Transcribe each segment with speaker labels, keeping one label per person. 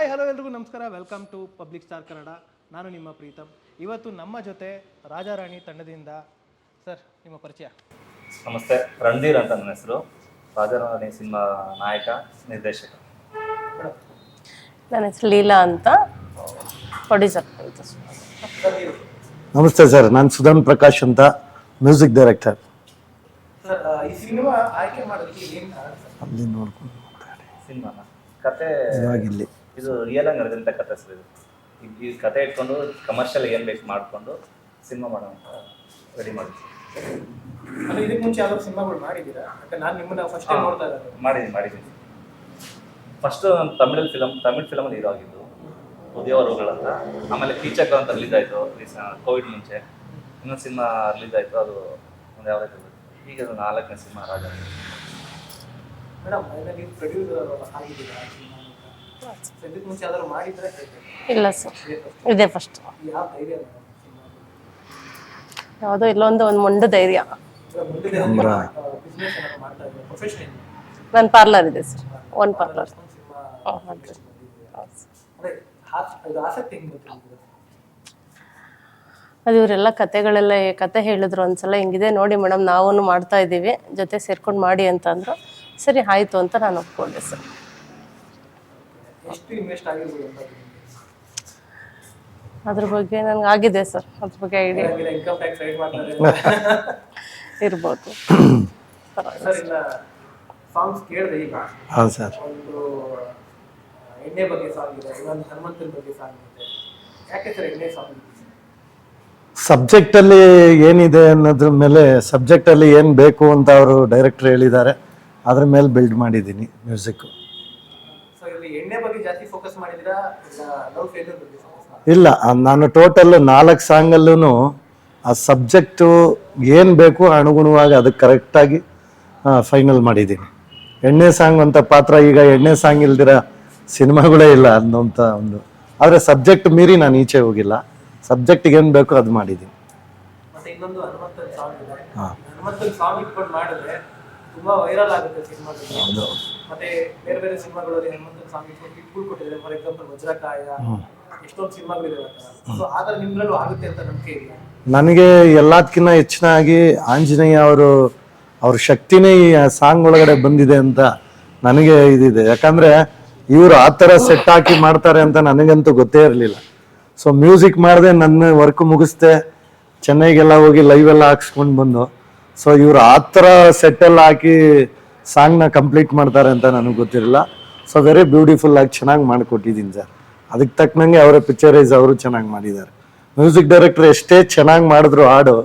Speaker 1: Hi hello ಎಲ್ರಿಗೂ ನಮಸ್ಕಾರ. Welcome to public star Kannada. ನಾನು ನಿಮ್ಮ ಪ್ರೀತಮ್. ಇವತ್ತು ನಮ್ಮ ಜೊತೆ ರಾಜಾರಾಣಿ ತಂಡದಿಂದ ಸರ್ ನಿಮ್ಮ ಪರಿಚಯ.
Speaker 2: ನಮಸ್ತೆ, ರಣಧೀರ್ ಅಂತ ನನ್ನ ಹೆಸರು. ರಾಜಾರಾಣಿ ಸಿನಿಮಾ ನಾಯಕ ನಿರ್ದೇಶಕ.
Speaker 3: ನನ್ನ ಹೆಸರು ಲೀಲಾ ಅಂತ, ಪ್ರೊಡ್ಯೂಸರ್ ಅಂತ.
Speaker 4: ನಮಸ್ತೆ ಸರ್, ನಾನು ಸುಧನ್ ಪ್ರಕಾಶ್ ಅಂತ, ಮ್ಯೂಸಿಕ್ ಡೈರೆಕ್ಟರ್.
Speaker 1: ಸರ್ ಈ ಸಿನಿಮಾ ಆಯ್ಕೆ ಮಾಡೋದಕ್ಕೆ ಏನು ಕಾರಣ?
Speaker 4: ಅಲ್ಲಿ ನೋಡ್ಕೊಂಡು
Speaker 2: ಸಿನಿಮಾನ ಕತೆ
Speaker 4: ಇವಾಗಿಲ್ಲಿ
Speaker 2: ಇದು ರಿಯಲ್ ಆಗಿ ನಡೆದಂಥ ಕತೆ ಸರ್. ಇದು ಈ ಕತೆ ಇಟ್ಕೊಂಡು ಕಮರ್ಷಿಯಲ್ ಏನು ಬೇಕು ಮಾಡಿಕೊಂಡು ಸಿನಿಮಾ ಮಾಡೋ ಅಂತ ರೆಡಿ ಮಾಡಿದ್ವಿ.
Speaker 1: ಅಂದರೆ ಇದಕ್ಕೆ ಮುಂಚೆ ಯಾವ್ದಾದ್ರು ಸಿನಿಮಾಗಳು ಮಾಡಿದ್ದೀರಾ? ಯಾಕಂದ್ರೆ ನಾನು ನಿಮ್ಮನ್ನ ಫಸ್ಟ್ ಟೈಮ್ ನೋಡ್ತಾ ಇರೋದು.
Speaker 2: ಮಾಡಿದ್ದೀನಿ. ಫಸ್ಟು ತಮಿಳ್ ಫಿಲಮಲ್ಲಿ ಹೀರೋ ಆಗಿದ್ದು ಉದ್ಯೋಗಗಳು ಅಂತ. ಆಮೇಲೆ ಕೀಚಕ ಅಂತ ರಿಲೀಸ್ ಆಯಿತು ಕೋವಿಡ್ ಮುಂಚೆ. ಇನ್ನೊಂದು ಸಿನಿಮಾ ರಿಲೀಸ್ ಆಯಿತು, ಅದು ಒಂದು ಯಾವುದಾದ್ರು. ಈಗ 4ನೇ ಸಿನಿಮಾ ರಾಜ.
Speaker 1: ಮೇಡಮ್ ನೀವು ಪ್ರೊಡ್ಯೂಸರ್ ಆಗಿದ್ದೀರಾ? ಇದಕ್ಕೆ ಮುಂಚೆ ಯಾವ್ದಾದ್ರು ಮಾಡಿದ್ರೆ?
Speaker 3: ಇಲ್ಲ ಸರ್, ಇದೇ ಫಸ್ಟ್.
Speaker 1: ಯಾವ ಧೈರ್ಯ?
Speaker 3: ಯಾವುದೋ ಇಲ್ಲೊಂದು ಮೊಂಡು ಧೈರ್ಯ. ನನ್ನ ಪಾರ್ಲರ್ ಇದೆ ಸರ್, ಒಂದು ಪಾರ್ಲರ್. ಅದು ಇವರೆಲ್ಲ ಕತೆ ಹೇಳಿದ್ರು ಒಂದ್ಸಲ, ಹಿಂಗಿದೆ ನೋಡಿ ಮೇಡಮ್ ನಾವೂ ಮಾಡ್ತಾ ಇದ್ದೀವಿ, ಜೊತೆ ಸೇರ್ಕೊಂಡು ಮಾಡಿ ಅಂತ ಅಂದರು. ಸರಿ ಆಯಿತು ಅಂತ ನಾನು ಒಪ್ಕೊಂಡೆ ಸರ್. ಅದ್ರ ಬಗ್ಗೆ ನನಗೆ ಆಗಿದೆ ಸರ್, ಅದ್ರ ಬಗ್ಗೆ ಐಡಿಯಾ ಇರ್ಬೋದು.
Speaker 4: ಹಾಂ ಸರ್.
Speaker 1: ಎಣ್ಣೆ ಬಗ್ಗೆ ಸಾಂಗ್ ಇದೆ, ಇನ್ನೊಂದು ಹನುಮಂತನ ಬಗ್ಗೆ ಸಾಂಗ್ ಇದೆ. ಯಾಕೆ ಸರ್ ಎಣ್ಣೆ ಸಾಂಗ್?
Speaker 4: ಸಬ್ಜೆಕ್ಟಲ್ಲಿ ಏನಿದೆ ಅನ್ನೋದ್ರ ಮೇಲೆ, ಸಬ್ಜೆಕ್ಟಲ್ಲಿ ಏನು ಬೇಕು ಅಂತ ಅವರು ಡೈರೆಕ್ಟರ್ ಹೇಳಿದ್ದಾರೆ, ಅದ್ರ ಮೇಲೆ ಬಿಲ್ಡ್ ಮಾಡಿದ್ದೀನಿ ಮ್ಯೂಸಿಕ್ಕು.
Speaker 1: ಸೊ ಇಲ್ಲಿ ಎಣ್ಣೆ ಬಗ್ಗೆ ಜಾಸ್ತಿ ಫೋಕಸ್ ಮಾಡಿದ್ದೀರಾ ಇಲ್ಲ ಲವ್ ಫೇಲ್ಯೂರ್ ಬಗ್ಗೆ ಫೋಕಸ್?
Speaker 4: ಇಲ್ಲ, ನಾನು ಟೋಟಲ್ 4 ಸಾಂಗಲ್ಲೂ ಆ ಸಬ್ಜೆಕ್ಟು ಏನು ಬೇಕು ಅನುಗುಣವಾಗಿ ಅದಕ್ಕೆ ಕರೆಕ್ಟಾಗಿ ಫೈನಲ್ ಮಾಡಿದ್ದೀನಿ. ಎಣ್ಣೆ ಸಾಂಗ್ ಅಂತ ಪಾತ್ರ, ಈಗ ಎಣ್ಣೆ ಸಾಂಗ್ ಇಲ್ದಿರ ಸಿನಿಮಾಗಳೇ ಇಲ್ಲ ಅನ್ನೋಂಥ ಒಂದು. ಆದರೆ ಸಬ್ಜೆಕ್ಟ್ ಮೀರಿ ನಾನು ಈಚೆ ಹೋಗಿಲ್ಲ, ಸಬ್ಜೆಕ್ಟಿಗೆ ಏನು ಬೇಕೋ ಅದು ಮಾಡಿದ್ದೀನಿ.
Speaker 1: ಮತ್ತೆ ಇನ್ನೊಂದು ಹನುಮಂತನ ಸಾಂಗ್ ಇದೆ. ಹನುಮಂತನ ಸಾಂಗ್ ಇಟ್ಕೊಂಡು ಮಾಡಿದ್ರೆ ತುಂಬಾ ವೈರಲ್ ಆಗುತ್ತೆ ಸಿನಿಮಾದಲ್ಲಿ. ಮತ್ತೆ ಬೇರೆ ಬೇರೆ ಸಿನಿಮಾಗಳಲ್ಲಿ ಹನುಮಂತನ ಸಾಂಗ್ ಇಟ್ಕೊಂಡು ಹಿಟ್ಗಳು ಕೊಟ್ಟಿದ್ದಾರೆ. ಫಾರ್ ಎಕ್ಸಾಂಪಲ್ ವಜ್ರಕಾಯ, ಎಷ್ಟೊಂದು ಸಿನಿಮಾಗಳಿದೆ. ಸೊ ಆದ್ರೆ ನಿಮ್ಗಳಲ್ಲೂ ಆಗುತ್ತೆ ಅಂತ ನಂಬಿಕೆ ಇದೆಯಾ? ನನಗೆ
Speaker 4: ಎಲ್ಲದಕ್ಕಿಂತ ಹೆಚ್ಚಿನಾಗಿ ಆಂಜನೇಯ ಅವ್ರ ಶಕ್ತಿನೇ ಈ ಸಾಂಗ್ ಒಳಗಡೆ ಬಂದಿದೆ ಅಂತ ನನಗೆ ಇದಿದೆ. ಯಾಕಂದರೆ ಇವರು ಆ ಥರ ಸೆಟ್ ಹಾಕಿ ಮಾಡ್ತಾರೆ ಅಂತ ನನಗಂತೂ ಗೊತ್ತೇ ಇರಲಿಲ್ಲ. ಸೊ ಮ್ಯೂಸಿಕ್ ಮಾಡಿದೆ, ನನ್ನ ವರ್ಕ್ ಮುಗಿಸ್ದೆ, ಚೆನ್ನೈಗೆಲ್ಲ ಹೋಗಿ ಲೈವ್ ಎಲ್ಲ ಹಾಕ್ಸ್ಕೊಂಡು ಬಂದು, ಸೊ ಇವರು ಆ ಥರ ಸೆಟ್ಟೆಲ್ಲ ಹಾಕಿ ಸಾಂಗ್ನ ಕಂಪ್ಲೀಟ್ ಮಾಡ್ತಾರೆ ಅಂತ ನನಗೆ ಗೊತ್ತಿರಲಿಲ್ಲ. ಸೊ ವೆರಿ ಬ್ಯೂಟಿಫುಲ್ ಆಗಿ ಚೆನ್ನಾಗಿ ಮಾಡಿಕೊಟ್ಟಿದ್ದೀನಿ ಸರ್. ಅದಕ್ಕೆ ತಕ್ಕನಂಗೆ ಅವರ ಪಿಕ್ಚರೈಸ್ ಅವರು ಚೆನ್ನಾಗಿ ಮಾಡಿದ್ದಾರೆ. ಮ್ಯೂಸಿಕ್ ಡೈರೆಕ್ಟರ್ ಎಷ್ಟೇ ಚೆನ್ನಾಗಿ ಮಾಡಿದ್ರು ಹಾಡು,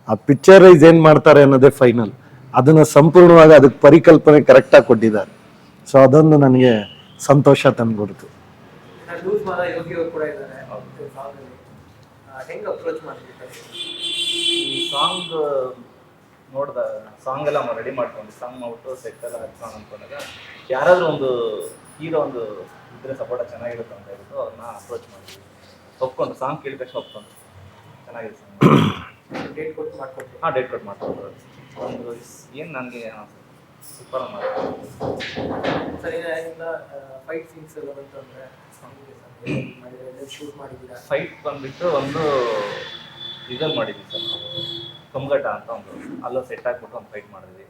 Speaker 4: ಆ ಪಿಕ್ಚರೈಸ್ ಏನು ಮಾಡ್ತಾರೆ ಅನ್ನೋದೇ ಫೈನಲ್. ಅದನ್ನು ಸಂಪೂರ್ಣವಾಗಿ ಅದಕ್ಕೆ ಪರಿಕಲ್ಪನೆ ಕರೆಕ್ಟಾಗಿ ಕೊಟ್ಟಿದ್ದಾರೆ. ಸೊ ಅದೊಂದು ನನಗೆ ಸಂತೋಷ ತಂದುಕೊಡ್ತು.
Speaker 2: ಈ ಸಾಂಗ್ ನೋಡ್ದ ಸಾಂಗ್ ಎಲ್ಲ ರೆಡಿ ಮಾಡ್ಕೊಂಡು ಸಾಂಗ್ ಮಾಡ್ಬಿಟ್ಟು ಸೆಟ್ ಎಲ್ಲ ಹಚ್ಕೊಂಡು ಅಂದ್ಕೊಂಡಾಗ ಯಾರಾದರೂ ಒಂದು ಹೀರೋ ಒಂದು ಇದ್ರೆ ಸಪೋರ್ಟ ಚೆನ್ನಾಗಿರುತ್ತೆ ಅಂತ ಹೇಳ್ಬಿಟ್ಟು ಅವ್ರನ್ನ ಅಪ್ರೋಚ್ ಮಾಡಿದ್ವಿ. ಒಪ್ಕೊಂಡು ಸಾಂಗ್ ಕೇಳಿದ ತಕ್ಷಣ ಒಪ್ಕೊಂಡು ಚೆನ್ನಾಗಿದೆ ಸಾಂಗ್. ಡೇಟ್ ಕೊಟ್ಟು ಮಾಡ್ಕೊಡ್ತಾರೆ. ಒಂದು ಏನು ನನಗೆ ಸೂಪರ್ ಫೈಟ್ ಬಂದ್ಬಿಟ್ಟು ಒಂದು ಇದ್ರಲ್ಲಿ ಮಾಡಿದ್ವಿ ಸರ್ ನಾವು, ಕಂಗಟ ಅಂತ ಒಂದು ಅಲ್ಲೋ ಸೆಟ್ ಹಾಕ್ಬಿಟ್ಟು ಒಂದು ಫೈಟ್ ಮಾಡಿದ್ವಿ.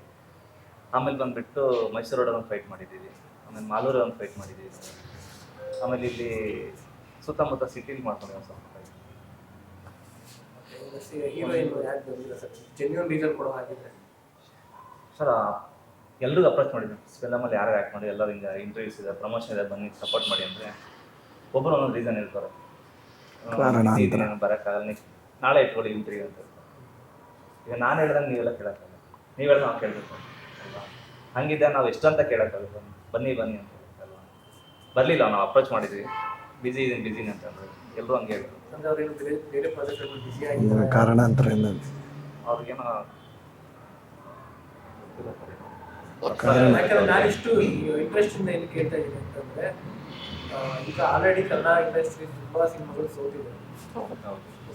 Speaker 2: ಆಮೇಲೆ ಬಂದುಬಿಟ್ಟು ಮೈಸೂರು ರೋಡಲ್ಲಿ ಒಂದು ಫೈಟ್ ಮಾಡಿದ್ದೀವಿ. ಆಮೇಲೆ ಮಾಲೂರಲ್ಲಿ ಒಂದು ಫೈಟ್ ಮಾಡಿದ್ದೀವಿ. ಆಮೇಲೆ ಇಲ್ಲಿ ಸುತ್ತಮುತ್ತ ಸಿಟಿಲಿ ಮಾಡ್ಕೊಂಡಿದ್ದೀವಿ ಸ್ವಲ್ಪ ಫೈಟ್. ಸರ್ ಎಲ್ರಿಗೂ ಅಪ್ರೋಚ್ ಮಾಡಿದ್ವಿ. ಫಿಲಮಲ್ಲಿ ಯಾರು ಆ್ಯಕ್ಟ್ ಮಾಡಿ ಎಲ್ಲರೂ ಹಿಂಗೆ ಇಂಟರ್ವ್ಯೂಸ್ ಇದೆ, ಪ್ರಮೋಷನ್ ಇದೆ, ಬನ್ನಿ ಸಪೋರ್ಟ್ ಮಾಡಿ ಅಂದರೆ ಒಬ್ಬರು ಒಂದೊಂದು ರೀಸನ್ ಇರ್ತಾರೆ. ಬರೋಕ್ಕಾಗಲ್ಲ, ನೆಕ್ಸ್ಟ್ ನಾಳೆ ಇಟ್ಕೊಳ್ಳಿ ಇಂಟರ್ವ್ಯೂ ಅಂತ ಇರ್ತಾರೆ. ಈಗ ನಾನು ಹೇಳ್ದಂಗೆ ನೀವೆಲ್ಲ ಕೇಳೋಕ್ಕಲ್ಲ, ನೀವು ಹೇಳ್ದಂಗೆ ನಾವು ಕೇಳಬೇಕು ಅಲ್ವಾ? ಹಂಗಿದೆ, ನಾವು ಎಷ್ಟಂತ ಕೇಳೋಕ್ಕಾಗುತ್ತೆ? ಬನ್ನಿ ಅಂತ ಅಲ್ವಾ? ಬರಲಿಲ್ಲ, ನಾವು ಅಪ್ರೋಚ್ ಮಾಡಿದ್ವಿ, ಬಿಸಿ ಅಂತಂದ್ರೆ ಎಲ್ಲರೂ ಹಂಗೆ ಹೇಳಿದ್ರು.
Speaker 4: ಕಾರಣಾಂತರದಿಂದ
Speaker 2: ಅವ್ರಿಗೇನೋ
Speaker 1: ನಾನಿಷ್ಟು ಇಂಟ್ರೆಸ್ಟ್ ಇಂದ ಏನು ಕೇಳ್ತಾ ಇದ್ದೀನಿ ಅಂತಂದ್ರೆ, ಈಗ ಆಲ್ರೆಡಿ ಕನ್ನಡ ಇಂಡಸ್ಟ್ರಿ ತುಂಬಾ ಸಿನಿಮಾಗಳು ಸೋತಿದೆ.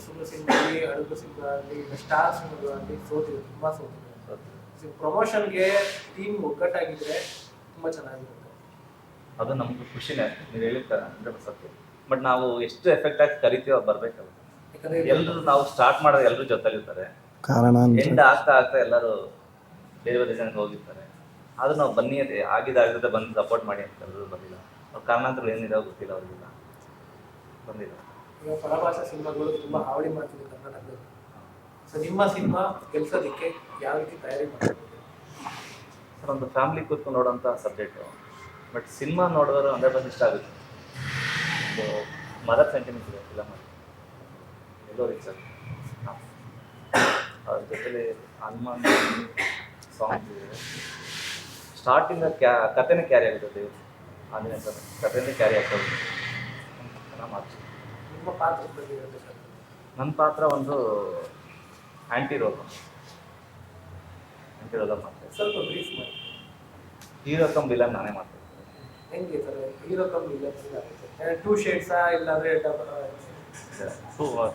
Speaker 1: ಸುಳ್ಳು ಸಿನಿಮಾ ಆಗಲಿ, ಅಡುಗು ಸಿನಿಮಾ ಆಗಲಿ, ಸ್ಟಾರ್ ಸಿನಿಮಾಗಳಾಗಲಿ ಸೋತಿದೆ, ತುಂಬಾ ಸೋತಿದೆ. ಪ್ರಮೋಷನ್ಗೆ ಟೀಮ್ ಒಗ್ಗಟ್ಟಾಗಿದ್ರೆ ತುಂಬಾ ಚೆನ್ನಾಗಿರುತ್ತೆ.
Speaker 2: ಅದು ನಮ್ಗೆ ಖುಷಿನೇ. ನೀವು ಹೇಳಿದ 100% ಬಟ್ ನಾವು ಎಷ್ಟು ಎಫೆಕ್ಟ್ ಆಗಿ ಕರಿತೀವೋ ಅದು ಬರ್ಬೇಕಲ್ಲ.
Speaker 1: ಯಾಕಂದ್ರೆ
Speaker 2: ಎಲ್ಲರೂ ನಾವು ಸ್ಟಾರ್ಟ್ ಮಾಡೋದು ಎಲ್ಲರೂ ಜೊತೆಲಿರ್ತಾರೆ,
Speaker 4: ಕಾರಣ
Speaker 2: ಎಂಡ್ ಆಗ್ತಾ ಆಗ್ತಾ ಎಲ್ಲರೂ ಬೇರೆ ಬೇರೆ ಜನಕ್ಕೆ ಹೋಗಿರ್ತಾರೆ. ಆದ್ರೂ ನಾವು ಬನ್ನಿ ಆಗಿದ್ದಾಗದೆ ಬಂದು ಸಪೋರ್ಟ್ ಮಾಡಿ ಅಂತ ಎಲ್ಲರೂ ಬಂದಿಲ್ಲ. ಅವ್ರ ಕಾರಣಾಂತರಗಳು ಏನಿದೆ ಗೊತ್ತಿಲ್ಲ, ಅವ್ರಿಗಿಲ್ಲ ಬಂದಿಲ್ಲ.
Speaker 1: ಈಗ ಪರಭಾಷಾ ಸಿನಿಮಾಗಳು ತುಂಬಾ ಹಾವಳಿ ಮಾಡ್ತಿದೆ ಕರ್ನಾಟಕದಲ್ಲಿ. ಸೊ ನಿಮ್ಮ ಸಿನಿಮಾ ಗೆಲ್ಸೋದಕ್ಕೆ ಯಾವ ರೀತಿ ತಯಾರಿ ಮಾಡ್ತೀವಿ?
Speaker 2: ಸರ್, ಒಂದು ಫ್ಯಾಮಿಲಿ ಕೂತ್ಕೊಂಡು ನೋಡೋಂಥ ಸಬ್ಜೆಕ್ಟು, ಬಟ್ ಸಿನಿಮಾ ನೋಡಿದ್ರೆ 100% ಇಷ್ಟ ಆಗುತ್ತೆ. ಒಂದು ಮದರ್ ಸೆಂಟಿಮೆಂಟ್ ಇದೆ ಫಿಲಮ್ ಅಲ್ಲಿ, ಎಲ್ಲೋ ರೀಚ್ ಆಗುತ್ತೆ. ಅದ್ರ ಜೊತೆಲಿ ಹನುಮಾನ್ ಸಾಂಗ್ಸ್ ಇದೆ. ಸ್ಟಾರ್ಟಿಂಗ್ ಕಥೆನೇ ಕ್ಯಾರಿ ಆಗುತ್ತೆ. ದೇವರು ಆಂಜನೇಯ ಸರ್ ಕಥೆನೇ ಕ್ಯಾರಿ ಆಗ್ತದೆ. ಚೆನ್ನಾಗಿ ಮಾಡ್ತೀವಿ.
Speaker 1: ನಿಮ್ಮ ಪಾತ್ರದ ಬಗ್ಗೆ ಇರುತ್ತೆ ಸರ್.
Speaker 2: ನನ್ನ ಪಾತ್ರ ಒಂದು ಆ್ಯಂಟಿ ರೋಲ್ ಮಾಡ್ತೇವೆ.
Speaker 1: ಸ್ವಲ್ಪ ಬ್ರೀಫ್ ಮಾಡಿ.
Speaker 2: ಹೀರೋ ಕಮ್ ವಿಲನ್ ನಾನೇ ಮಾಡ್ತೇನೆ.
Speaker 1: ಹೆಂಗೆ ಸರ್ ಹೀರೋ ಕಮ್ ವಿಲನ್ ಆಗುತ್ತೆ? 2 ಶೇಡ್ಸಾ ಇಲ್ಲಾಂದ್ರೆ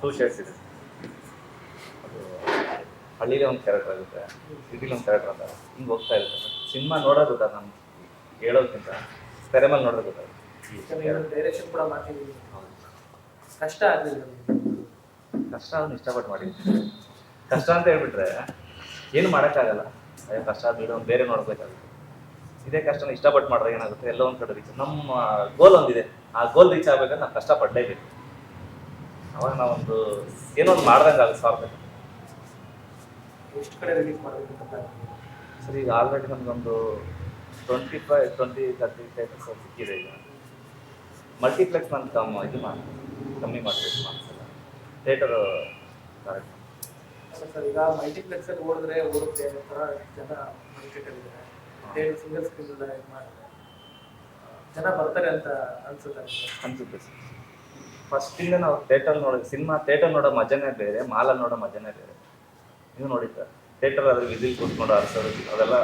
Speaker 2: ಟೂ ಶೇಡ್ಸ್ ಇದೆ. ಅದು ಹಳ್ಳಿಲೇ ಒಂದು ಕ್ಯಾರೆಕ್ಟರ್ ಆಗುತ್ತೆ, ಸಿಟಿಲಿ ಒಂದು ಕ್ಯಾರೆಕ್ಟರ್ ಅಂತ ಹಿಂಗೆ ಹೋಗ್ತಾ ಇರುತ್ತೆ. ಸಿನಿಮಾ ನೋಡೋದು ಗೊತ್ತಾಗ ನಾನು ಹೇಳೋದಕ್ಕಿಂತ ತೆರೆ ಮೇಲೆ ನೋಡೋದು ಗೊತ್ತಾಗುತ್ತೆ.
Speaker 1: ಡೈರೆಕ್ಷನ್ ಕೂಡ ಮಾಡ್ತಿದ್ದೀವಿ. ಕಷ್ಟ ಆಗಲಿಲ್ಲ?
Speaker 2: ಕಷ್ಟ ಅದನ್ನು ಇಷ್ಟಪಟ್ಟು ಮಾಡಿ. ಕಷ್ಟ ಅಂತ ಹೇಳ್ಬಿಟ್ರೆ ಏನು ಮಾಡೋಕ್ಕಾಗಲ್ಲ. ಅದೇ ಕಷ್ಟ ಆದ್ಮೇಲೆ ಒಂದು ಬೇರೆ ನೋಡ್ಬೇಕಾಗುತ್ತೆ. ಇದೇ ಕಷ್ಟನ ಇಷ್ಟಪಟ್ಟು ಮಾಡಿದ್ರೆ ಏನಾಗುತ್ತೆ, ಎಲ್ಲೋ ಒಂದು ಕಡೆ ರೀಚ್ ನಮ್ಮ ಗೋಲ್ ಒಂದಿದೆ, ಆ ಗೋಲ್ ರೀಚ್ ಆಗ್ಬೇಕಂದ್ರೆ ನಾವು ಕಷ್ಟಪಡಲೇಬೇಕು. ಅವಾಗ ನಾವೊಂದು ಏನೋ ಒಂದು ಮಾಡ್ದಂಗೆ ಆಗುತ್ತೆ. ಸಾರ್ಬೇಕು.
Speaker 1: ಎಷ್ಟು ಕಡೆ ರಿಲೀಸ್ ಮಾಡಬೇಕು ಅಂತ
Speaker 2: ಸರ್, ಈಗ ಆಲ್ರೆಡಿ ನಮಗೊಂದು 20-30 ಥಿಯೇಟರ್ಸ್ ಸಿಕ್ಕಿದೆ. ಈಗ ಮಲ್ಟಿಪ್ಲೆಕ್ಸ್ ನಾನು ಕಮ್ಮಿ ಮಾಡಬೇಕು ಮಾರ್ಕ್ಸಲ್ಲ. Theatre correct
Speaker 1: sir. ಈಗ ಮಲ್ಟಿಪ್ಲೆಕ್ಸಲ್ಲಿ ಓಡಿದ್ರೆ ಓಡುತ್ತೆ ಅನ್ನೋ ಥರ ಜನ ಮಲ್ಟಿಟಲ್ಲಿದ್ದಾರೆ. ಸಿಂಗಲ್ ಸ್ಕ್ರೀನ್ ಎಲ್ಲ ಇದು ಮಾಡಿದ್ರೆ ಜನ ಬರ್ತಾರೆ ಅಂತ ಅನ್ಸುತ್ತೆ
Speaker 2: ಸರ್. ಫಸ್ಟಿಂದ ನಾವು ಥಿಯೇಟರ್ ಥಿಯೇಟರ್ ನೋಡೋ ಮಜಾನೇ ಬೇರೆ, ಮಾಲಲ್ಲಿ ನೋಡೋ ಮಜಾನೇ ಬೇರೆ. ನೀವು ನೋಡಿದ್ದಾರೆ ಥಿಯೇಟರ್ ಅದ್ರ ವಿಸಿಲ್ ಕೂತ್ಕೊಂಡು ಆರಿಸೋದು ಅದೆಲ್ಲ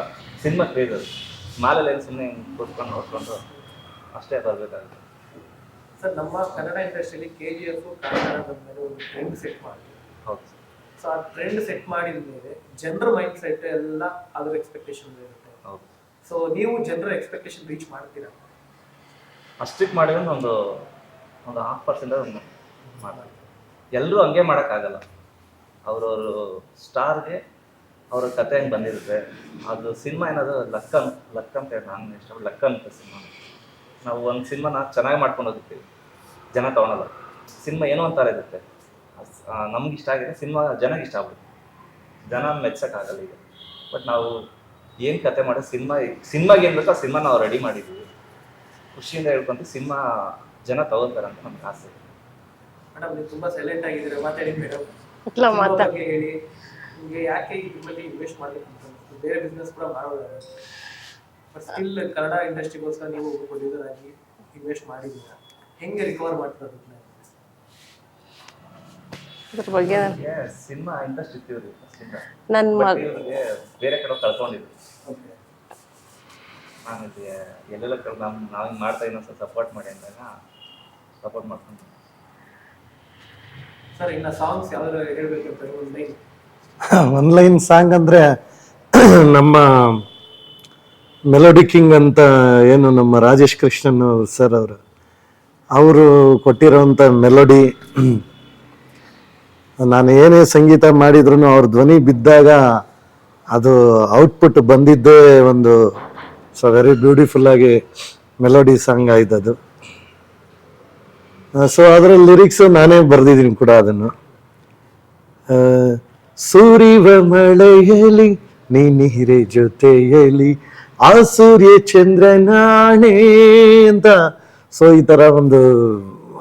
Speaker 2: ಸಿನಿಮಾ ಕ್ರೇಜ್. ಅದು ಮಾಲಲ್ಲಿ ಏನು ಸುಮ್ಮನೆ ಕೂತ್ಕೊಂಡು ನೋಡ್ಕೊಂಡು ಅಷ್ಟೇ ಬರಬೇಕಾಗುತ್ತೆ.
Speaker 1: ಸರ್, ನಮ್ಮ ಕನ್ನಡ ಇಂಡಸ್ಟ್ರಿಯಲ್ಲಿ KGF ಕಾಂತಾರ ಬಂದಮೇಲೆ ಒಂದು ಟ್ರೆಂಡ್ ಸೆಟ್ ಮಾಡಿದ್ವಿ.
Speaker 2: ಹೌದು.
Speaker 1: ಸೊ ಆ ಟ್ರೆಂಡ್ ಸೆಟ್ ಮಾಡಿದ ಮೇಲೆ ಜನರ ಮೈಂಡ್ ಸೆಟ್ ಎಲ್ಲ ಅದ್ರ ಎಕ್ಸ್ಪೆಕ್ಟೇಷನ್ ಇರುತ್ತೆ.
Speaker 2: ಹೌದು.
Speaker 1: ಸೊ ನೀವು ಜನರ ಎಕ್ಸ್ಪೆಕ್ಟೇಷನ್ ರೀಚ್ ಮಾಡ್ತೀರಾ?
Speaker 2: ಅಷ್ಟಕ್ಕೆ ಮಾಡಿದ್ರೆ ಒಂದು 1% ಮಾಡ್ತೀವಿ. ಎಲ್ಲರೂ ಹಂಗೆ ಮಾಡೋಕ್ಕಾಗಲ್ಲ. ಅವ್ರವರು ಸ್ಟಾರ್ಗೆ ಅವ್ರ ಕತೆ ಹೆಂಗೆ ಬಂದಿರುತ್ತೆ. ಅದು ಸಿನಿಮಾ ಏನಾದರೂ ಲಕ್ ಅಂತ ಹೇಳಿ ನಾನು ಇಷ್ಟಪಟ್ಟು ಲಕ್ ಅಂತ ಸಿನಿಮಾ. ನಾವು ಒಂದು ಸಿನಿಮಾನ ಚೆನ್ನಾಗಿ ಮಾಡ್ಕೊಂಡು ಹೋಗಿರ್ತೀವಿ, ಜನ ತೊಗೊಳಲ್ಲ. ಸಿನಿಮಾ ಏನೋ ಒಂಥರ ಇರುತ್ತೆ, ನಮ್ಗೆ ಇಷ್ಟ ಆಗಿದೆ, ಸಿನಿಮಾ ಜನಕ್ಕೆ ಇಷ್ಟ ಆಗ್ಬಿಡುತ್ತೆ. ಜನ ಮೆಚ್ಚೋಕ್ಕಾಗಲ್ಲ ಈಗ. ಬಟ್ ನಾವು ಏನು ಕತೆ ಮಾಡೋದು, ಸಿನಿಮಾಗೆ ಏನು ಬೇಕೋ ಆ ಸಿನಿಮಾ ನಾವು ರೆಡಿ ಮಾಡಿದ್ದೀವಿ. ಖುಷಿಯಿಂದ ಹೇಳ್ಕೊಂತ ಸಿನಿಮಾ ಜನ ತಗೋತಾರೆ ಅಂತ ನಮ್ಗೆ ಆಸೆ.
Speaker 1: ಮೇಡಮ್, ನೀವು ತುಂಬ ಸೈಲೆಂಟ್ ಆಗಿದ್ದೀರಾ, ಮಾತಾಡಿ ಮೇಡಮ್.
Speaker 3: ಇಲ್ಲ ಮಾತಾ
Speaker 1: ಬಗ್ಗೆ ಹೇಳಿ. ನಿಮಗೆ ಯಾಕೆ ಇದರಲ್ಲಿ ಇನ್ವೆಸ್ಟ್ ಮಾಡಬೇಕು ಅಂತ ಅನಿಸ್ತು? ಬೇರೆ ಬಿಸ್ನೆಸ್ ಕೂಡ ಮಾಡೋದಾದ್ರೆ ಬಟ್ ಸ್ಟಿಲ್ ಕನ್ನಡ ಇಂಡಸ್ಟ್ರಿಗೋಸ್ಕರ ನೀವು ಪ್ರೊಡ್ಯೂಸರ್ ಆಗಿ ಇನ್ವೆಸ್ಟ್ ಮಾಡಿದ್ದೀರಾ. ಹೆಂಗೆ ರಿಕವರ್ ಮಾಡ್ತಾರೆ ಅದನ್ನ?
Speaker 3: ಅದ್ರ ಬಗ್ಗೆ
Speaker 2: ಸಿನಿಮಾ ಇಂಟ್ರೆಸ್ಟ್ ಇರ್ತೀವ್ರಿ ಫಸ್ಟಿಂದ.
Speaker 3: ನನ್ನ ಮಗ
Speaker 2: ಇವ್ರಿಗೆ ಬೇರೆ ಕಡೆ ಕಳ್ಕೊಂಡಿದ್ರು. ನಾನು ಎಲ್ಲೆಲ್ಲ ನಾವು ಹಿಂಗೆ ಮಾಡ್ತಾ ಇನ್ನೊಂದ್ಸಲ ಸಪೋರ್ಟ್ ಮಾಡಿ ಅಂದಾಗ ಸಪೋರ್ಟ್ ಮಾಡ್ಕೊಂಡು.
Speaker 1: ಸರ್, ಇನ್ನು ಸಾಂಗ್ಸ್ ಯಾವ್ದಾರು ಹೇಳ್ಬೇಕಂತ ಒಂದು ಲೈನ್?
Speaker 4: ಒನ್ಲೈನ್ ಸಾಂಗ್ ಅಂದರೆ ನಮ್ಮ ಮೆಲೋಡಿ ಕಿಂಗ್ ಅಂತ ಏನು ನಮ್ಮ ರಾಜೇಶ್ ಕೃಷ್ಣನ್ ಸರ್ ಅವರು ಕೊಟ್ಟಿರೋಂಥ ಮೆಲೋಡಿ. ನಾನು ಏನೇ ಸಂಗೀತ ಮಾಡಿದ್ರು ಅವ್ರ ಧ್ವನಿ ಬಿದ್ದಾಗ ಅದು ಔಟ್ಪುಟ್ ಬಂದಿದ್ದೇ ಒಂದು ವೆರಿ ಬ್ಯೂಟಿಫುಲ್ಲಾಗಿ ಮೆಲೋಡಿ ಸಾಂಗ್ ಆಯ್ತದು. ಸೊ ಅದರ ಲಿರಿಕ್ಸು ನಾನೇ ಬರೆದಿದ್ದೀನಿ ಕೂಡ ಅದನ್ನು. ಸೂರ್ಯವ ಮಳೆಯಲಿ ನೀರೆ ಜೊತೆಯಲಿ ಆ ಸೂರ್ಯ ಚಂದ್ರನಾಣೆ ಅಂತ. ಸೊ ಈ ಥರ ಒಂದು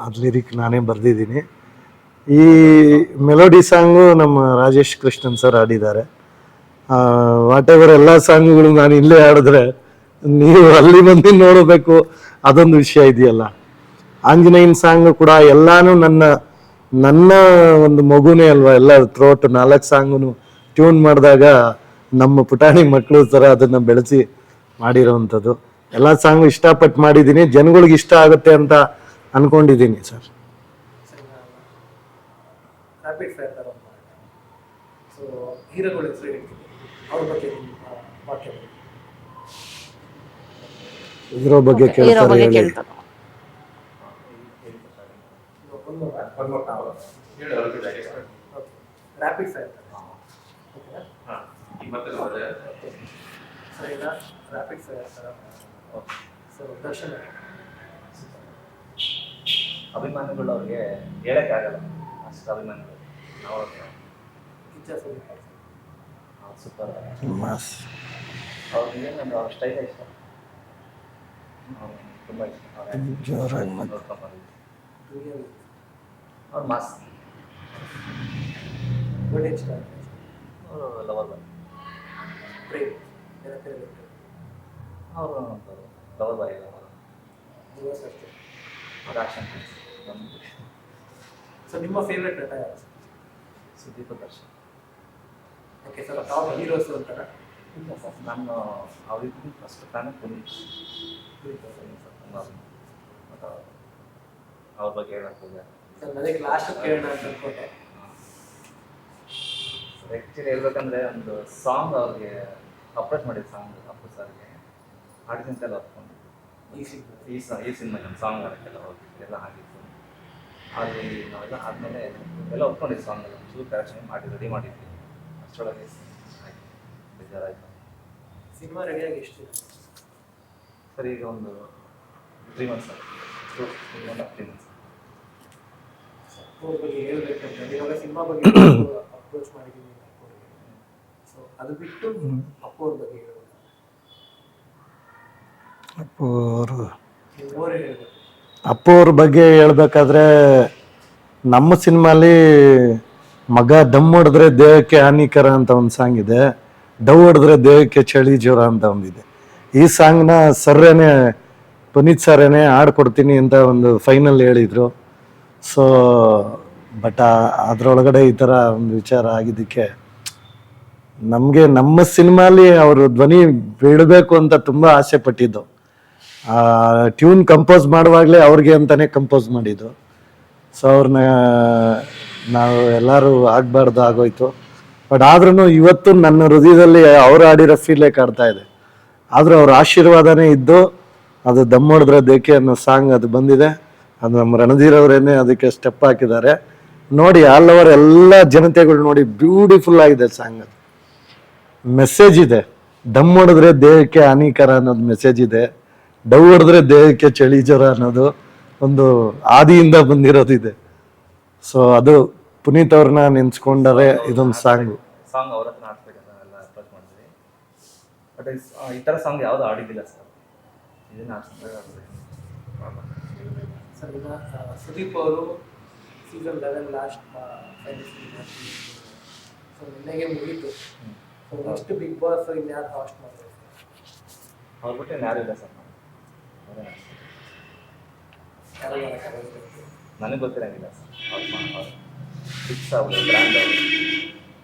Speaker 4: ಅದು ಲಿರಿಕ್ ನಾನೇ ಬರೆದಿದ್ದೀನಿ. ಈ ಮೆಲೋಡಿ ಸಾಂಗು ನಮ್ಮ ರಾಜೇಶ್ ಕೃಷ್ಣನ್ ಸರ್ ಆಡಿದ್ದಾರೆ. ವಾಟ್ ಎವರ್ ಎಲ್ಲ ಸಾಂಗುಗಳು ನಾನು ಇಲ್ಲೇ ಆಡಿದ್ರೆ ನೀವು ಅಲ್ಲಿ ಬಂದು ನೋಡಬೇಕು, ಅದೊಂದು ವಿಷಯ ಇದೆಯಲ್ಲ. ಆಂಜನೇಯನ್ ಸಾಂಗ್ ಕೂಡ ಎಲ್ಲಾನು ನನ್ನ ಒಂದು ಮಗುನೇ ಅಲ್ವಾ. ಎಲ್ಲ ಥ್ರೋಟ್ 4 ಸಾಂಗುನು ಟ್ಯೂನ್ ಮಾಡಿದಾಗ ನಮ್ಮ ಪುಟಾಣಿ ಮಕ್ಕಳು ಥರ ಅದನ್ನು ಬೆಳೆಸಿ ಮಾಡಿರೋವಂಥದ್ದು. ಎಲ್ಲ ಸಾಂಗು ಇಷ್ಟಪಟ್ಟು ಮಾಡಿದ್ದೀನಿ, ಜನಗಳಿಗೆ ಇಷ್ಟ ಆಗುತ್ತೆ ಅಂತ ಅನ್ಕೊಂಡಿದ್ದೀನಿ ಸರ್.
Speaker 1: ರ್ಯಾಪಿಡ್ ಫೈರ್ ಥರ ಸೊ ಹೀರೋಗಳ ಹೆಸರು ಹೇಳ್ತೀನಿ, ಅವ್ರ ಬಗ್ಗೆ ವಾಕ್ಯ.
Speaker 4: ಹೀರೋ ಬಗ್ಗೆ
Speaker 3: ಹೀರೋ
Speaker 4: ಕೇಳ್ತಾರೆ
Speaker 3: ಬಗ್ಗೆ
Speaker 4: ಹೇಳಿ.
Speaker 3: ಕೇಳ್ತಾರೆ.
Speaker 1: ರ್ಯಾಪಿಡ್ ಫೈರ್ ಸರ್, ಈಗ rapid fire sir. So Darshan
Speaker 2: ಅಭಿಮಾನಿಗಳು ಅವ್ರಿಗೆ ಹೇಳಕ್ಕಾಗಲ್ಲ, ಅಷ್ಟು ಅಭಿಮಾನಿಗಳು.
Speaker 1: ಕಿಚ್ಚ ಸುದೀಪ್
Speaker 2: ಸೂಪರ್.
Speaker 4: ಮಾಸ್.
Speaker 2: ಅವ್ರಿಗೆ ನಂದು ಅವ್ರ ಸ್ಟೈಲ್ ಇಷ್ಟ, ತುಂಬ ಇಷ್ಟ.
Speaker 4: ಜೋರಾಗಿ ಮಾತು.
Speaker 2: ನೋಡ್ಕೊಂಡ್ಬಂದಿದ್ದೆ
Speaker 1: ದುನಿಯಾ
Speaker 2: ಅವ್ರು ಮಾಸ್,
Speaker 1: ದೊಡ್ಡ ಇಷ್ಟ
Speaker 2: ಅವರು ಲವರ್ ಬಾಯ್.
Speaker 1: ಪ್ರೇಮ್ ಜನಪ್ರಿಯ
Speaker 2: ಅವರು ಲವರ್ ಬಾಯ್,
Speaker 1: ದಿವಸ ಅಷ್ಟೇ.
Speaker 2: ಅವ್ರು ಆಕ್ಷನ್.
Speaker 1: ಸೊ ನಿಮ್ಮ ಫೇವ್ರೆಟ್ ನಟ ಯಾರು?
Speaker 2: Sudeep Darshan.
Speaker 1: Okay sir, top heroes ಅಂತಾರ?
Speaker 2: ಇಲ್ಲ ಸರ್, ನಾನು ಅವ್ರಿಗೆ ಫಸ್ಟ್ ಫ್ಯಾನ್ ಪುನೀತ್. ಮತ್ತು ಅವ್ರ ಬಗ್ಗೆ ಹೇಳಕ್ಕೆ
Speaker 1: ಸರ್, ನನಗೆ ಲಾಸ್ಟ್ ಕೇಳೋಣ ಅಂತ ಅನ್ಕೊಂಡೆ.
Speaker 2: ಆ್ಯಕ್ಚುಲಿ ಹೇಳ್ಬೇಕಂದ್ರೆ ಒಂದು ಸಾಂಗ್ ಅವ್ರಿಗೆ ಅಪ್ರೋಚ್ ಮಾಡಿದ ಸಾಂಗ್ ಅಪ್ಪು ಸರ್ಗೆ ಹಾಡಿದಂತೆಲ್ಲ ಹೊತ್ಕೊಂಡು ಈ ಸಿನಿಮಾ ಸಾಂಗ್ ಮಾಡೋಕ್ಕೆಲ್ಲ ಹೋಗಿ ಎಲ್ಲ ಆಗಿತ್ತು. ಅಲ್ಲಿ ನಾವೆಲ್ಲ ಆದಮೇಲೆ ಎಲ್ಲ ಒಪ್ಕೊಂಡಿದ್ದು ಸಾಂಗ್ ಎಲ್ಲ ಚೂರು ಕರೆಕ್ಷನ್ ಮಾಡಿ ರೆಡಿ ಮಾಡಿದ್ವಿ. ಅಷ್ಟರೊಳಗೆ ಆಯಿತು, ಬೇಜಾರಾಯಿತು.
Speaker 1: ಸಿನಿಮಾ ರೆಡಿಯಾಗಿ ಎಷ್ಟು
Speaker 2: ಸರ್ ಈಗ ಒಂದು 3 months ಆಯಿತು, 3 months.
Speaker 1: ಅಪ್ಪೋರ್ ಬಗ್ಗೆ ಹೇಳ್ಬೇಕಂದ್ರೆ ಇವಾಗ ಸಿನಿಮಾ ಬಗ್ಗೆ ಅಪ್ರೋಚ್ ಮಾಡಿದ್ದೀನಿ ಅಪ್ಪೋರಿಗೆ. ಸೊ ಅದು ಬಿಟ್ಟು ಅಪ್ಪೋರ್ ಬಗ್ಗೆ ಹೇಳ್ಬೇಕು, ಓವರ್ ಹೇಳ್ಬೇಕು.
Speaker 4: ಅಪ್ಪು ಅವ್ರ ಬಗ್ಗೆ ಹೇಳ್ಬೇಕಾದ್ರೆ ನಮ್ಮ ಸಿನಿಮಾಲಿ ಮಗ ದಮ್ ಹೊಡೆದ್ರೆ ದೇಹಕ್ಕೆ ಹಾನಿಕರ ಅಂತ ಒಂದು ಸಾಂಗ್ ಇದೆ, ಡವ್ ಹೊಡೆದ್ರೆ ದೇಹಕ್ಕೆ ಚಳಿ ಜ್ವರ ಅಂತ ಒಂದಿದೆ. ಈ ಸಾಂಗ್ನ ಸರ್ರೇನೆ ಪುನೀತ್ ಸರೇನೆ ಹಾಡ್ಕೊಡ್ತೀನಿ ಅಂತ ಒಂದು ಫೈನಲ್ ಹೇಳಿದರು. ಸೊ ಬಟ್ ಅದರೊಳಗಡೆ ಈ ಥರ ಒಂದು ವಿಚಾರ ಆಗಿದ್ದಕ್ಕೆ ನಮಗೆ ನಮ್ಮ ಸಿನಿಮಾಲಿ ಅವರು ಧ್ವನಿ ಬಿಡಬೇಕು ಅಂತ ತುಂಬ ಆಸೆ ಪಟ್ಟಿದ್ದು. ಟ್ಯೂನ್ ಕಂಪೋಸ್ ಮಾಡುವಾಗಲೇ ಅವ್ರಿಗೆ ಅಂತಲೇ ಕಂಪೋಸ್ ಮಾಡಿದ್ದು. ಸೊ ಅವ್ರನ್ನ ನಾವು ಎಲ್ಲರೂ ಆಗಬಾರ್ದು ಆಗೋಯ್ತು. ಬಟ್ ಆದ್ರೂ ಇವತ್ತು ನನ್ನ ಹೃದಯದಲ್ಲಿ ಅವ್ರು ಆಡಿರೋ ಫೀಲೇ ಕಾಡ್ತಾ ಇದೆ. ಆದರೂ ಅವ್ರ ಆಶೀರ್ವಾದನೇ ಇದ್ದು ಅದು ದಮ್ ಹೊಡೆದ್ರೆ ದೇಕೆ ಅನ್ನೋ ಸಾಂಗ್ ಅದು ಬಂದಿದೆ. ಅದು ನಮ್ಮ ರಣಧೀರ್ ಅವರೇನೆ ಅದಕ್ಕೆ ಸ್ಟೆಪ್ ಹಾಕಿದ್ದಾರೆ. ನೋಡಿ ಆಲ್ ಓವರ್ ಎಲ್ಲ ಜನತೆಗಳು ನೋಡಿ, ಬ್ಯೂಟಿಫುಲ್ ಆಗಿದೆ ಸಾಂಗ್. ಅದು ಮೆಸೇಜ್ ಇದೆ, ದಮ್ ಹೊಡೆದ್ರೆ ದೇಹಕ್ಕೆ ಹಾನಿಕರ ಅನ್ನೋದು ಮೆಸೇಜ್ ಇದೆ, ಡವ್ ಹೊಡೆದ್ರೆ ದೇಹಕ್ಕೆ ಚಳಿ ಜ್ವರ ಅನ್ನೋದು ಒಂದು ಆದಿಯಿಂದ ಬಂದಿರೋದಿದೆ. ಸೊ ಅದು ಪುನೀತ್ ಅವ್ರನ್ನ ನೆನ್ಸ್ಕೊಂಡರೆ ಇದೊಂದು ಸಾಂಗು.
Speaker 2: ಸಾಂಗ್ ಅವ್ರ ಹತ್ರ ಆಡ್ಸ್ಬೇಕಂತ ಎಲ್ಲ ಅಪ್ರೋಚ್ ಮಾಡಿದ್ವಿ. ಬಟ್ ಈ ಥರ ಸಾಂಗ್ ಯಾವುದು ಆಡಿದ್ದಿಲ್ಲ ಸರ್, ಇದನ್ನ ಆಡ್ಸಿದ್ರೆ
Speaker 1: ಸರ್, ಈಗ ಸುದೀಪ್ ಅವರು ಸೀಸನ್ 11 ಲಾಸ್ಟ್ ಫೈನಲ್. ಸೊ ನಿನ್ನೆಗೆ ಮುಗೀತು. ಸೊ ನೆಕ್ಸ್ಟ್ ಬಿಗ್ ಬಾಸ್ ಇನ್ಯಾರು ಹಾಸ್ಟ್ ಮಾಡ್ತಾರೆ?
Speaker 2: ಅವ್ರು ಬಿಟ್ಟು ಯಾರು ಇಲ್ಲ ಸರ್. ನನಗೆ ಗೊತ್ತಿರಂಗಿಲ್ಲ ಸರ್. ಅವ್ರು ಫಿಕ್ಸ್ ಅವರು ಬ್ರ್ಯಾಂಡ್ ಅವರು.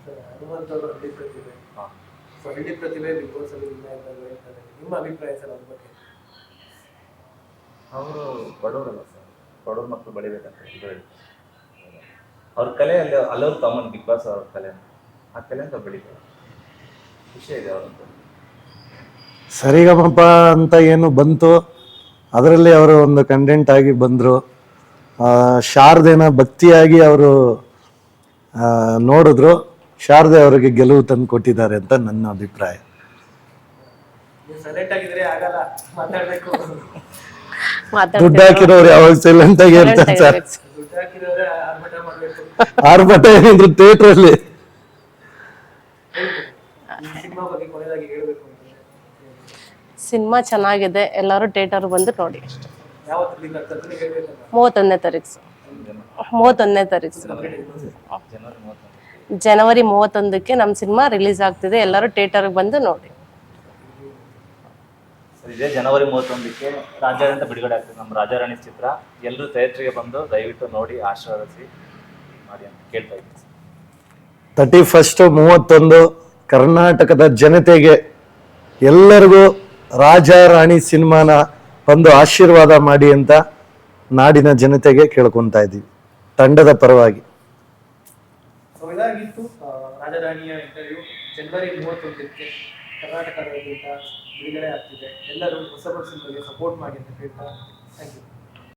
Speaker 1: ಸರ್, ಹನುಮಂತ್ ಅವರು ಹಳ್ಳಿ ಪ್ರತಿಭೆ.
Speaker 2: ಹಾಂ,
Speaker 1: ಸೊ ಹಳ್ಳಿ ಪ್ರತಿಭೆ ಬಿಗ್ ಬಾಸ್ ಅಲ್ಲಿ ಇಲ್ಲ ಅಂತ ಹೇಳ್ತಾರೆ. ನಿಮ್ಮ ಅಭಿಪ್ರಾಯ ಸರ್ ಅದ್ರ ಬಗ್ಗೆ?
Speaker 2: ಅವರು ಬಡವರಲ್ಲ ಸರ್, ಬಡವ್ರ ಮಕ್ಕಳು ಬೆಳಿಬೇಕಂತ ಇದು ಹೇಳ್ತಾರೆ. ಅವ್ರ ಕಲೆ ಅಲ್ಲಿ ಅಲ್ಲವ್ರು ತಗೊಂಡು ಬಿಗ್ ಬಾಸ್ ಅವ್ರ ಕಲೆ, ಆ ಕಲೆ ಅಂತ ಬೆಳಿತಾರೆ. ಖುಷಿ ಇದೆ ಅವ್ರಂತ.
Speaker 4: ಸರಿಗಮಪ ಅಂತ ಏನು ಬಂತು, ಅದರಲ್ಲಿ ಅವರು ಒಂದು ಕಂಟೆಂಟ್ ಆಗಿ ಬಂದರು. ಶಾರದೆನ ಭಕ್ತಿಯಾಗಿ ಅವರು ನೋಡಿದ್ರು. ಶಾರದೆ ಅವರಿಗೆ ಗೆಲುವು ತಂದು ಕೊಟ್ಟಿದ್ದಾರೆ ಅಂತ ನನ್ನ ಅಭಿಪ್ರಾಯ.
Speaker 1: ನೀವು ಸೈಲೆಂಟ್ ಆಗಿದ್ರೆ ಆಗಲ್ಲ, ಮಾತಾಡ್ಬೇಕು.
Speaker 4: ದುಡ್ಡು ಹಾಕಿರೋರು ಯಾವಾಗ ಸೈಲೆಂಟ್ ಆಗಿ ಇರ್ತಾರೆ ಸರ್.
Speaker 1: ದುಡ್ಡು ಹಾಕಿರೋರೆ ಆರ್ಭಟ ಮಾಡ್ಬೇಕು.
Speaker 4: ಆರ್ಭಟ ಏನಿದ್ರು ಥಿಯೇಟ್ರಲ್ಲಿ.
Speaker 1: ಸಿನಿಮಾ ಬಗ್ಗೆ ಕೊನೆಯದಾಗಿ ಹೇಳ್ಬೇಕು ಅಂತಂದ್ರೆ
Speaker 3: ಸಿನಿಮಾ ಚೆನ್ನಾಗಿದೆ, ಎಲ್ಲರೂ ಥಿಯೇಟರ್ ಬಂದು ನೋಡಿ ಅಷ್ಟೇ.
Speaker 1: ಯಾವತ್ತು ರಿಲೀಸ್ ಆಗ್ತದೆ ಹೇಳ್ಬೇಕಂತ?
Speaker 3: 31ನೇ ತಾರೀಕು ಸರ್. 31ನೇ ತಾರೀಕು ಸರ್.
Speaker 2: ಜನವರಿ 31
Speaker 3: ಜನವರಿ 31ಕ್ಕೆ ನಮ್ಮ ಸಿನಿಮಾ ರಿಲೀಸ್ ಆಗ್ತಿದೆ, ಎಲ್ಲರೂ ಥಿಯೇಟರ್ಗೆ ಬಂದು ನೋಡಿ.
Speaker 2: ಇದೇ ಜನವರಿ 31ಕ್ಕೆ ರಾಜಾರಾಣಿ ಬಿಡುಗಡೆ ಆಗ್ತದೆ ನಮ್ಮ ರಾಜಾರಾಣಿ ಚಿತ್ರ. ಎಲ್ಲರೂ ಥಿಯೇಟ್ರಿಗೆ ಬಂದು ದಯವಿಟ್ಟು ನೋಡಿ ಆಶೀರ್ವದಿಸಿ ಮಾಡಿ ಅಂತ ಕೇಳ್ತಾ ಇದ್ದೀನಿ.
Speaker 4: 31 31 ಕರ್ನಾಟಕದ ಜನತೆಗೆ ಎಲ್ಲರಿಗೂ ರಾಜ ರಾಣಿ ಸಿನಿಮಾನ ಬಂದು ಆಶೀರ್ವಾದ ಮಾಡಿ ಅಂತ ನಾಡಿನ ಜನತೆಗೆ ಕೇಳ್ಕೊತಾ ಇದ್ದೀವಿ ತಂಡದ ಪರವಾಗಿ.
Speaker 1: ಸೊ ಇದಾಗಿತ್ತು ರಾಜಧಾನಿಯ ಇಂಟರ್ವ್ಯೂ. ಜನವರಿ 31ಕ್ಕೆ ಕರ್ನಾಟಕದಾದ್ಯಂತ ಬಿಡುಗಡೆ ಆಗ್ತಿದೆ. ಎಲ್ಲರೂ ಹೊಸ ಸಿನಿಮಾಗೆ ಸಪೋರ್ಟ್ ಮಾಡಿ ಅಂತ ಹೇಳ್ತಾ ಥ್ಯಾಂಕ್ ಯು.